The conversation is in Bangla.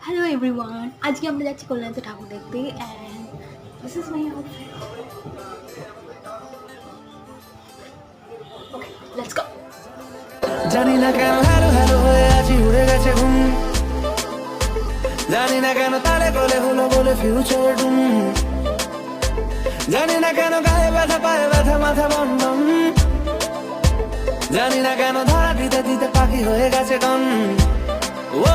হ্যালো এভরিওয়ান, আজকে আমরা যাচ্ছি কল্যাণীতে ঠাকুর দেখতে and this is my outfit. Okay, let's go. জানি না কেন হ্যালো হ্যালো হয়ে আছি, উড়ে গেছে ঘুম। জানি না কেন তালে গলে হলো বলে ফিউচার ডুম। জানি না কেন গায়ে ব্যথা, পায়ে ব্যথা, মাথা বন্ধন। জানি না কেন ধরা দিতে দিতে পাখি হয়ে গেছে গন। ও